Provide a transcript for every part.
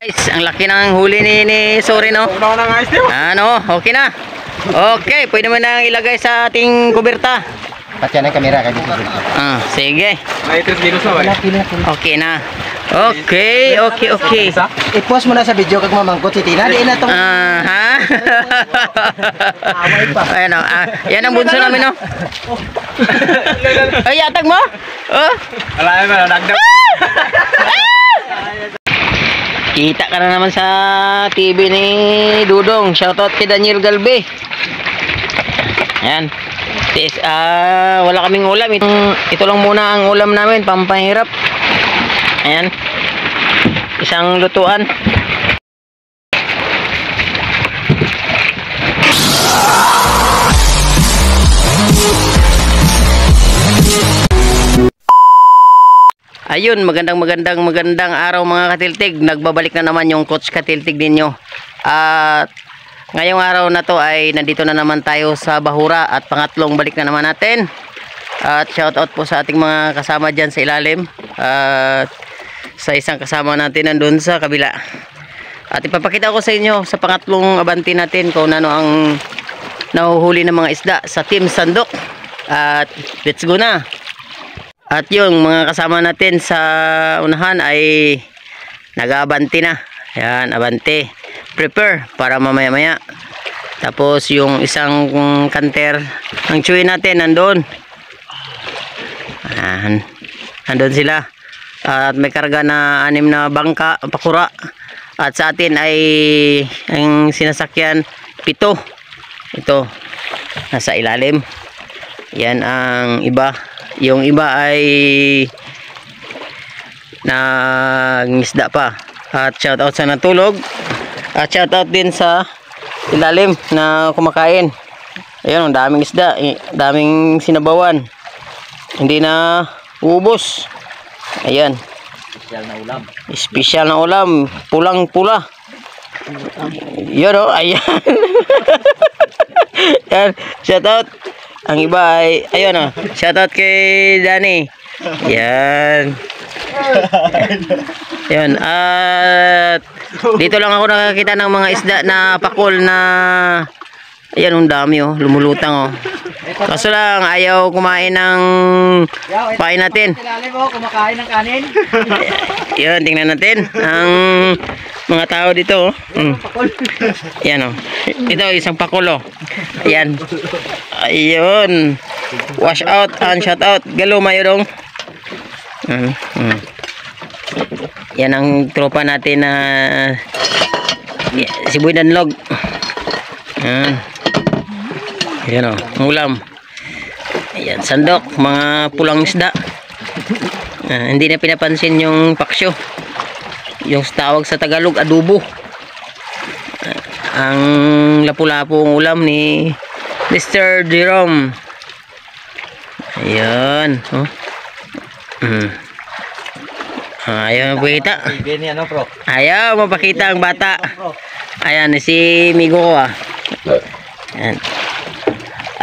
Guys, ang laki ng huli ni Sorry, no? Ano, okay na. Okay, pwede mo na ilagay sa ating kuberta. Patyan ang kamera kay dito. Sige. Ay, 3 kilos na ba? Okay na. Okay. I-post mo na sa video kag mamangkot si Tina. Di na tong Ha? Ayan o. Yan ang bunso namin, no? Ay, yatag mo? Oh. Alay mo, nagdag. Kita ka na naman sa TV ni Dudong. Shoutout kay Daniel Galbe. Ayan. Wala kaming ulam. Ito lang muna ang ulam namin. Pampahirap. Ayan. Isang lutuan. Ayun, magandang araw mga katiltig. Nagbabalik na naman yung Coach Katiltig ninyo. At ngayong araw na to ay nandito na naman tayo sa Bahura at pangatlong balik na naman natin. At shoutout po sa ating mga kasama dyan sa ilalim. At sa isang kasama natin nandun sa kabila. At ipapakita ko sa inyo sa pangatlong abanti natin kung ano ang nahuhuli ng mga isda sa Team Sandok. At let's go na. At yung mga kasama natin sa unahan ay nag-abanti na. Ayan, abanti. Prepare para mamaya-maya. Tapos yung isang kanter ng chuy natin nandun. Ayan, nandun sila. At may karga na 6 na bangka, pakura. At sa atin ay ang sinasakyan 7. Ito, nasa ilalim. Yan ang iba. Yung iba ay nangisda pa. At shoutout sa natulog. At shoutout din sa ilalim na kumakain. Ayun, ang daming isda, daming sinabawan. Hindi na ubos. Ayan. Special na ulam. Pulang-pula. Yun o, ayan. Yan, shoutout. Ang iba ay, ayun o, shoutout kay Danny. Yan. Yan. At dito lang ako nakakita ng mga isda na pakol na, ayan, ang dami o, lumulutang o. Kaso lang, ayaw kumain ng pain natin. kumakain ng kanin. Yan, tingnan natin ang mga tao dito. Yan o. Ito, isang pakulo. Ayan. Ayun. Wash out and shut out. Galo mayroong. Yan ang tropa natin na si Boy Danlog. Ayan o, ulam. Ayan, sandok, mga pulang isda. Hindi na pinapansin yung paksyo. Yung tawag sa Tagalog, adobo. Ang lapu-lapong ulam ni Mr. Jerome. Ayan. Oh. Ayaw mapakita. Ayaw mapakita ang bata. Ayan, si Migo ko Ayan.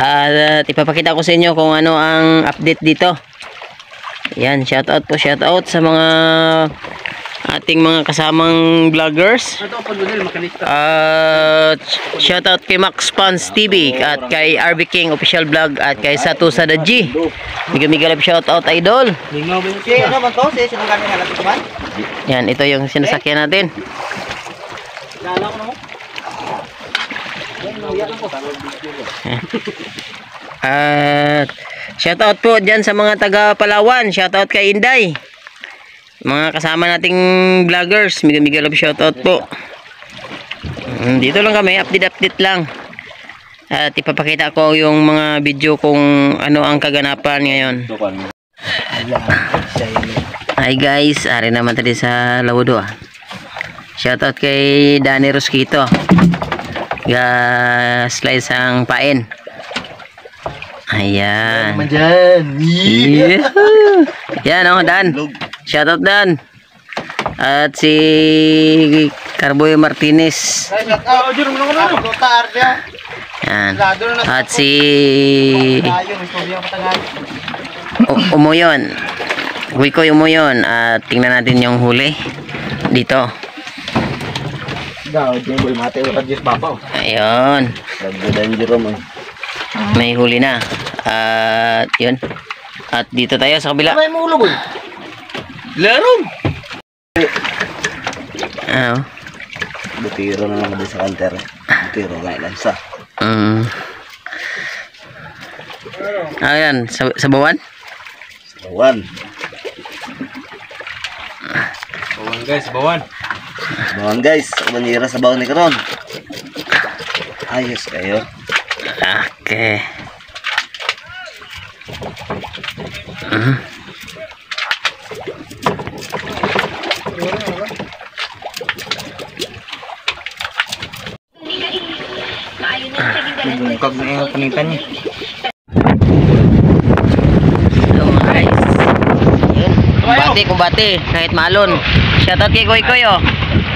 At ipapakita ko sa inyo kung ano ang update dito. Ayan, shoutout po, shoutout sa mga ating mga kasamang vloggers. Shoutout kay Max Pans TV at kay RB King Official Vlog at kay Satu Sadaji. Migalap shoutout idol. Yan, ito yung sinasakyan natin. Shoutout po dyan sa mga taga Palawan. Shoutout kay Inday. Mga kasama nating vloggers, miga love shoutout po. Dito lang kami, update lang. At ipapakita ko yung mga video kung ano ang kaganapan ngayon. Hi guys, ari naman tadi sa Lawudo. Shoutout kay Danny Rosquito. Slice ang pain. Ayan. Yeah. Yan o, Dan. Shoutout Dan. At si Carboy Martinez. Yan. At si Umuyon. Wikoy Umuyon. At tingnan natin yung huli dito. Daw, jengol mate urat jis babaw. Ayun. Nagdadan jero mo. May huli na. At yun. At dito tayo sa kabila. May mulo boy. Larong. Butiro na naman sa kanter. Butiro nga ilansa. Ayan, sa bawan. Bawan. Bawan guys, bawan. Bawan guys, manira sa bawan ni karon. Ayos kayo. Okay. Bungkag na yung panitan niya. So guys. Yun. Kumbate kahit malon. Shoutout kay Koy Koy oh.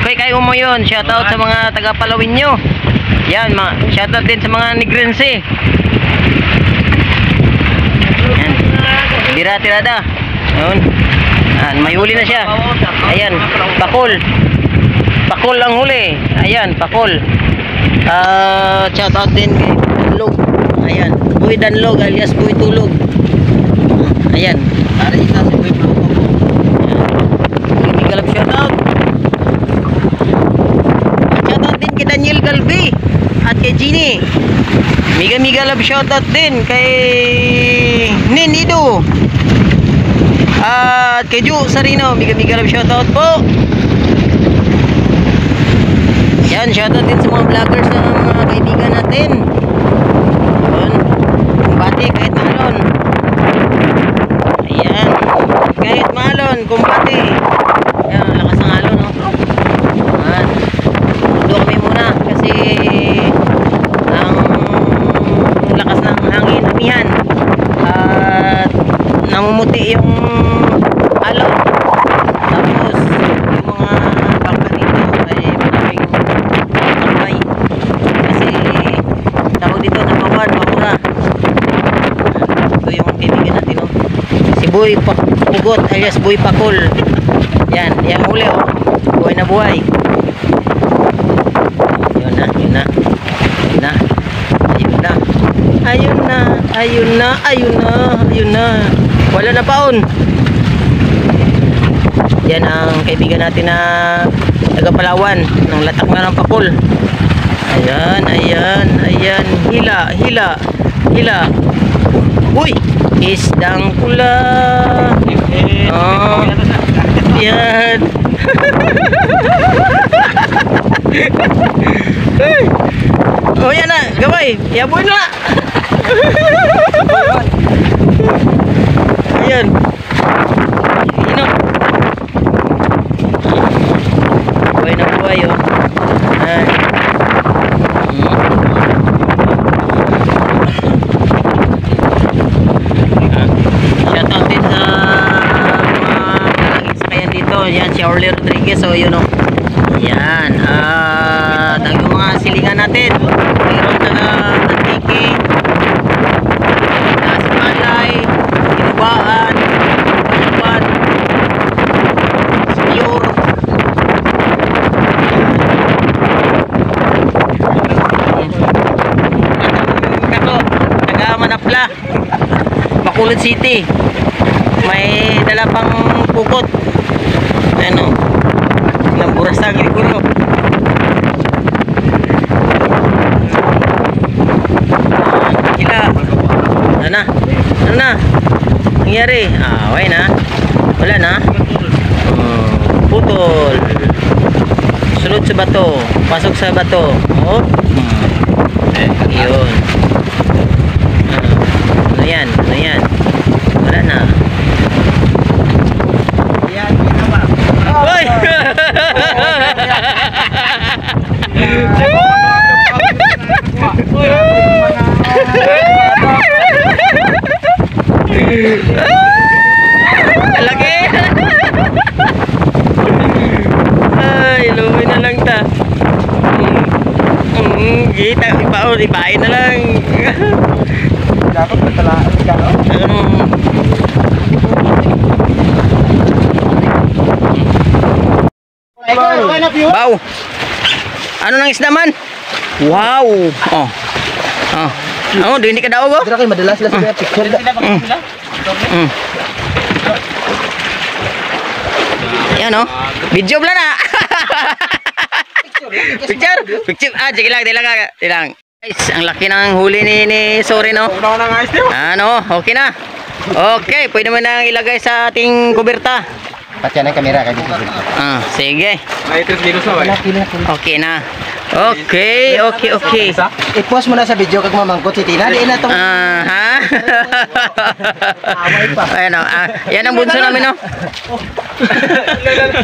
Koy kayo mo yun. Shoutout sa mga taga Palawin nyo. Yan, shoutout din sa mga Negrense. Yan. Tirada. Yun. May huli na siya. Ayan, pakul. Pakul ang huli. Ayan, pakul. Shoutout din kay Danlog. Ayan, Boy Danlog alias Boy Tulog. Ayan. Para isa si Boy Tulog. Galap shoutout. Shoutout din kay Daniel Galvi at kay Gini. Miga love shoutout din kay Ninido. At kay Ju Sarino, miga love shoutout po. Yan, shoutout din sa mga vloggers na mga kaibigan natin. Yun. Kumbati kahit malon. Ayan. Kahit malon, kumbati. Ayan, lakas ng alon, no? Ayan. Tundo kami muna kasi ang lakas ng hangin amihan. At namumuti yung alon. Tapos yung mga bangka dito ay maraming tambay. Kasi tao dito nabawan, bahura. Ito yung kaibigan natin, no? Si Boy Pugot alias Boy Pakul. Yan, yung huli, oh. Buhay na buhay. Ayun na. Wala na paon. Yan ang kaibigan natin na taga Palawan ng latak na ng pakul. Ayan. Hila. Uy, isdang pula. Oh. Yan. Oh, yan na, gabay. Yaboy na. Ayan. Ino. Buhay na buhay, oh. Ay. Shoutout din sa mga kalaging sakayan dito. Yan, si Orly Rodriguez, oh, yun, oh. Yan. Ang mga silingan natin. Mayroon taga Antique, Malay, Tinubaan, Palawan, Siyor. Kato, taga Manapla, Bacolod City. May dala pang pukot. Ano? Namburasang liguro. Ano na? Nangyari? Okay na? Wala na? Putol. Sunod sa bato. Pasok sa bato. Oh. Yun. Ano yan? Wala na. Hoy! Lagi. Ay, luwi na lang ta. Kita, ipain na lang. Dapat batalaan ka, no? Baw. Ano nang isda man? Wow. Oh. Oh. Oh, di ka daw go? Dira kay madala sila sa picture da. Mm. Yan oh. Video bla na. Picture. Ah, sige lang, di lang. Guys, ang laki ng huli ni Sorry no. Ano, okay na. Okay, pwede mo nang ilagay sa ating kuberta. Patyan ang kamera kay dito. Ah, sige. May 3 kilos na ba? Okay na. Okay. I-post mo na sa video kag mamangkot si Tina. Di na tong Ha? away pa. Ayan o. Yan ang bunso namin o.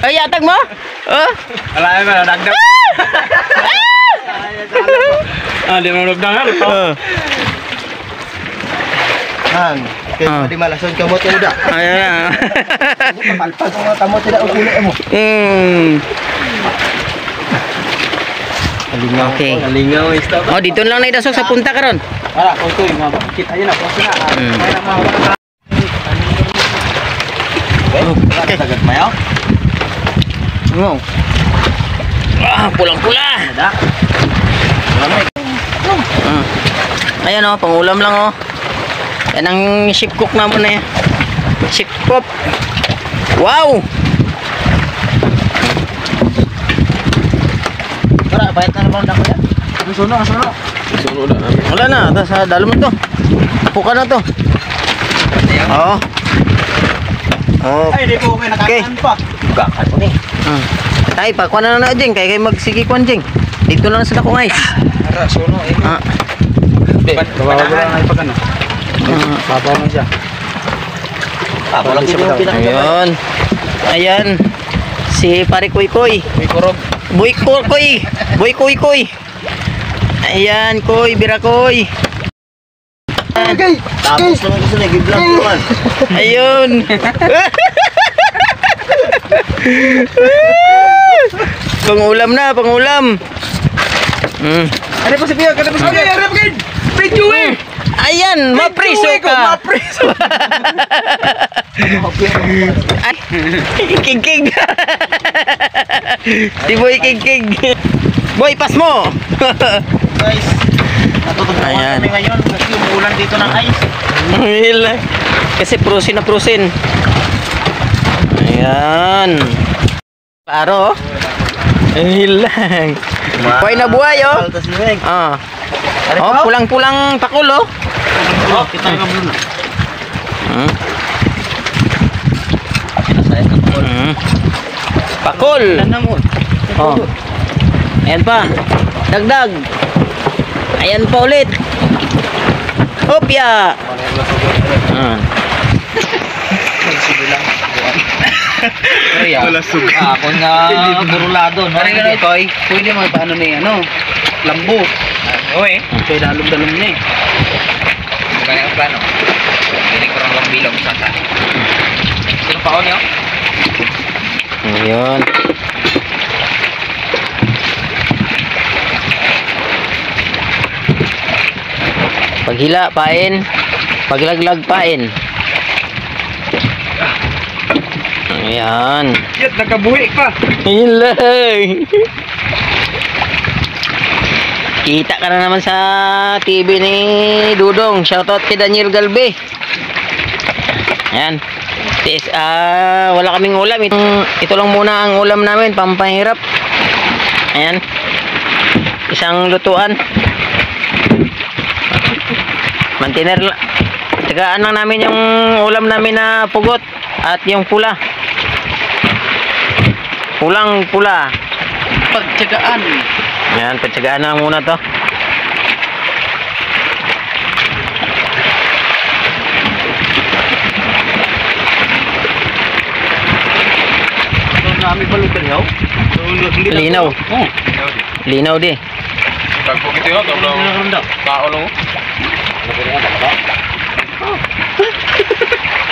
Ay, yatag mo? Oh? Wala na, nagdag. Di na nagdag ito. Han, kay di malason ka mo tinuda. Ayan na. Palpag mo tamo tida og kulo mo. Okay. Nalingaw is ito. Oh, dito lang na idasok sa punta karon. Ara, kung ito yung mga kita nyo na. Kung sila. Kaya na mga okay. Tagat mayaw. Wow. Pulang-pula. Ayan o, pangulam lang o. Yan ang ship cook naman na yan. Ship cook. Wow! Tara, bayad na naman ako yan. Suno na. Wala na, sa dalom na to. Puka na to. Oo. Oh. Ay, di po kayo nakakaan pa. Gakat ko ni. Tay, pakuha na na Jeng. Kaya magsigi kuan Jeng. Dito lang sa dako guys. Ara, suno. Babawa lang ay pagkano. Babaw mo siya. Walang siya Ayun. Ayan. Si Pare Koy Koy. May kurog. Boy Koy. Boy Koy Koy. Ayan, Koy, Bira Koy. Okay. Tapos naman gusto na give lang naman. Ayun. Pangulam na, pangulam. Ano pa si Pia? Ano pa si Pia? Ano pa si Pia? Ayan, mapriso ka. Ay, king. Si Boy king. Boy, pas mo. Guys, natutulungan Ayan. kami ngayon kasi umuulan dito ng ice. Kasi prusin na prusin. Ayan. Paro. Hilang. Buhay na buhay oh. Ah. Oh, pulang-pulang pakul oh. Oh, kita nga muna. Pakul. Oh. Ayan pa. Dagdag. Ayan pa ulit. Hopya. Wala suga. Ako na burulado, no? Ano Koy? Pwede mo paano ni ano? Lambo. Oy. Kay dalom-dalom ni. Magkano ang plano? Hindi ko lang bilog sa sa. Sino pa niyo? Ayun. Paghila, pain. Paglaglag, pain. Ayan. Yat, nakabuhi ka. Hilang. Kita ka na naman sa TV ni Dudong. Shoutout kay Daniel Galbe. Ayan. Wala kaming ulam. Ito lang muna ang ulam namin. Pampahirap. Ayan. Isang lutuan. Mantiner lang. Tagaan lang namin yung ulam namin na pugot. At yung pula. Pulang pula. Pagtsagaan. Ayan, pagtsagaan na muna to. Kami balutan yaw. Linaw. Oh. Linaw di. Pagpog ito yun, tao lang.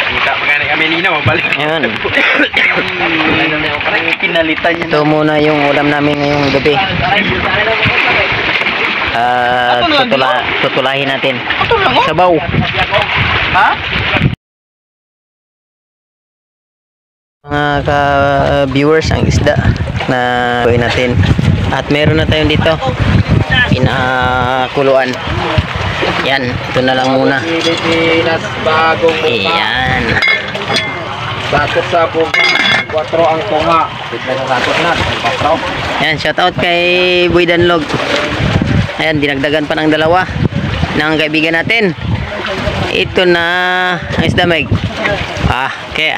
Kita magana kami linaw, balik. Ayan. Pinalitan niya. Ito muna yung ulam namin ngayong gabi. Tutulahin natin. Sabaw. Ha? Mga ka-viewers, ang isda na gawin natin At meron na tayong dito pinakuluan. Yan, ito na lang muna. Pilipinas, bagong buka. Yan. Bakit sa buka? 4 ang tunga. Bigla sa sakot na. 4. Yan, shout out kay Boy Danlog. Ayan, dinagdagan pa ng 2 ng kaibigan natin. Ito na ang isda, Meg. Okay.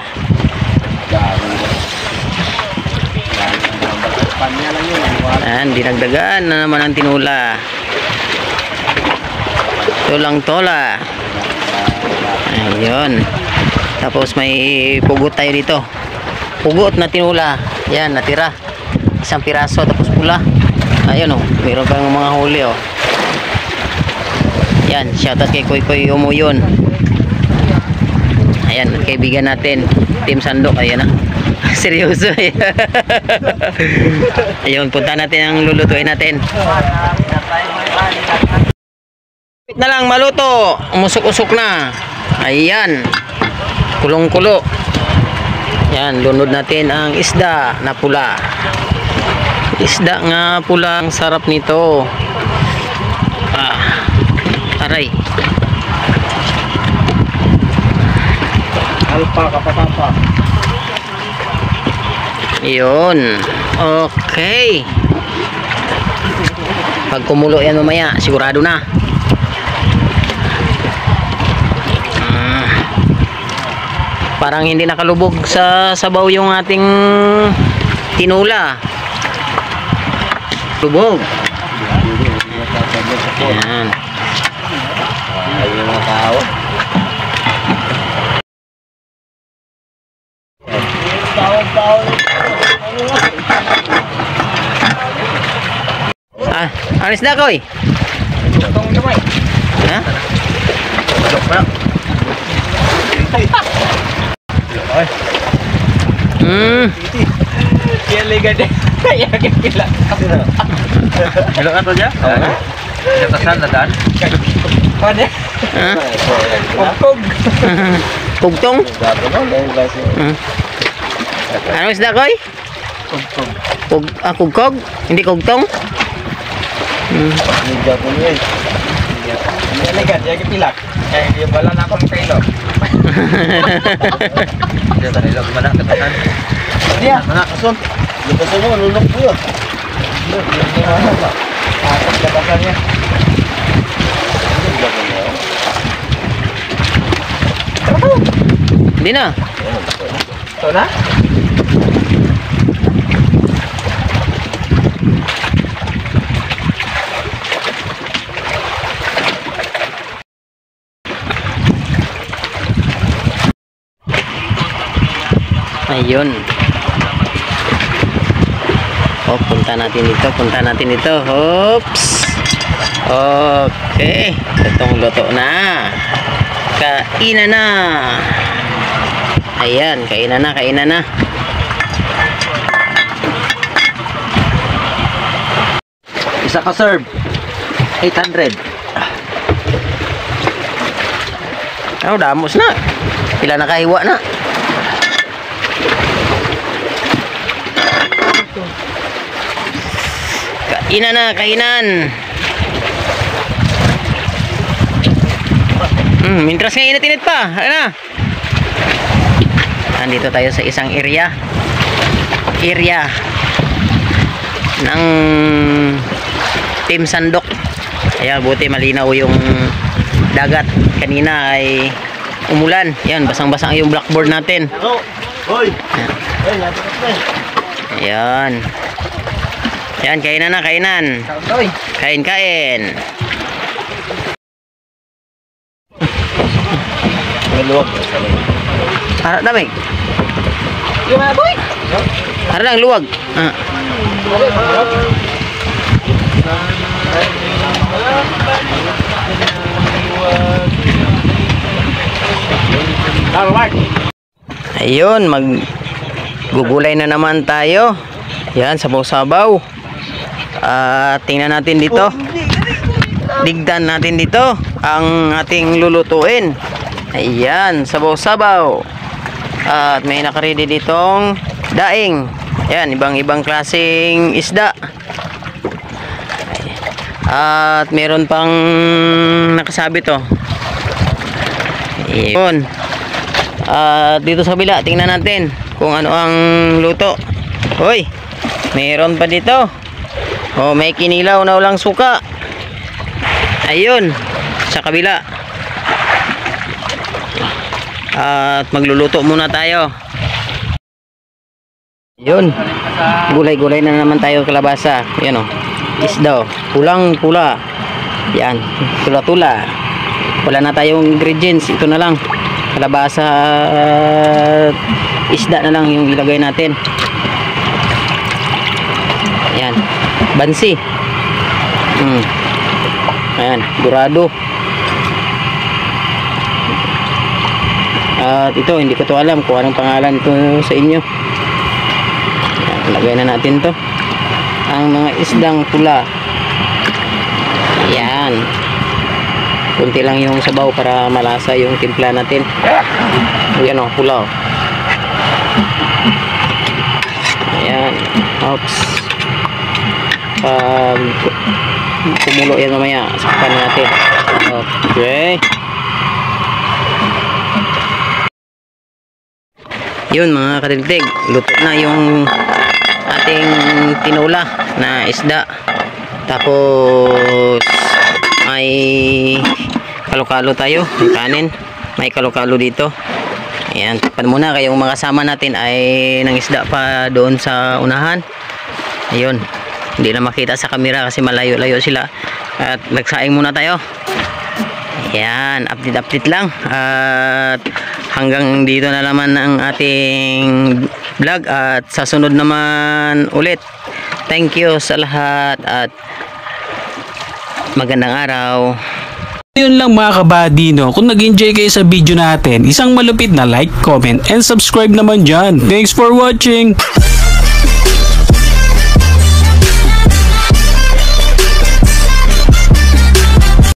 Ayan, dinagdagan na naman ang tinula. Tulang-tola. Ayun. Tapos may pugot tayo dito. Pugot na tinula. Yan, natira. Isang piraso tapos pula. Ayun oh, meron pang mga huli oh. Yan, shoutout kay Koy Koy Umuyon. Ayan, kaibigan natin, Team Sandok. Ayan na. Seryoso eh. Ayun, punta natin ang lulutuin natin. Na lang maluto, umusok-usok na. Ayan, kulong-kulo. Yan, lunod natin ang isda na pula. Isda nga pula, ang sarap nito. Aray. Alpa, kapatapa. Yun. Okay. Pag kumulo yan mamaya, sigurado na. Parang hindi nakalubog sa sabaw yung ating tinula. Lubog. Yan. Ayun mga tao. Alis na koy. Ha? Yan liga deh. Kaya kila. Hello kan Roja? Jatasan dadan. Pada. Kugtong. Kugtong? Ano isda koy? Kugkog? Hindi kugtong? Liga ko ni. Yan liga dia kepilak. Kayak dia balan akong kilo. Dia tadi lo gimana ketahan? Dia, anak kasun. Lupa semua nunuk dulu. Gimana Pak? Atas katakannya. Hindi na. Ito na? Ayun. Oh, punta natin dito. Oops. Okay. Itong luto na. Kainan na. Ayan, kainan na. Isa ka serve. 800. Oh, damos na. Pila nakahiwa na. Kainan. Mintras nga init-init pa. Ano? Nandito tayo sa isang area ng Team Sandok. Ayan, buti malinaw yung dagat. Kanina ay umulan. Yan, basang-basang yung blackboard natin. Hoy. Ayan. Yan, kainan na. Kain. Maluwag. Harap damig. Harap lang, luwag. Ayun, maggugulay na naman tayo. Yan, sabaw-sabaw. Tingnan natin dito. Digdan natin dito ang ating lulutuin. Ayan, sabaw-sabaw. At may nakaredy ditong daing. Ayan, ibang-ibang klaseng isda. At meron pang nakasabit oh. Yun. Dito sa kabila, tingnan natin kung ano ang luto. Hoy, meron pa dito. Oh, may kinilaw na ulang suka. Ayun, sa kabila. At magluluto muna tayo. Yun, gulay-gulay na naman tayo, kalabasa. Yan oh, isda oh, pulang-pula. Yan, tula-tula. Wala na tayong ingredients, ito na lang. Kalabasa at isda na lang yung ilagay natin. Yan, bansi. Ayan, dorado. At ito, hindi ko to alam kung anong pangalan ito sa inyo. Ayan, lagay na natin to. Ang mga isdang pula. Ayan. Kunti lang yung sabaw para malasa yung timpla natin. Ayan o, pula o. Ayan. Oops. Pag kumulo yan mamaya, sakpan natin. Okay. Yun mga katiltig, luto na yung ating tinula na isda. Tapos may kalokalo tayo, yung kanin. May kalokalo dito. Ayan, tapan muna kayong mga kasama natin ay nang isda pa doon sa unahan. Ayun, hindi na makita sa camera kasi malayo-layo sila. At nagsaing muna tayo. Ayan, update lang. At hanggang dito na naman ang ating vlog. At sa sunod naman ulit. Thank you sa lahat at magandang araw. Yun lang mga kabady, no? Kung nag-enjoy kayo sa video natin, isang malupit na like, comment, and subscribe naman dyan. Thanks for watching!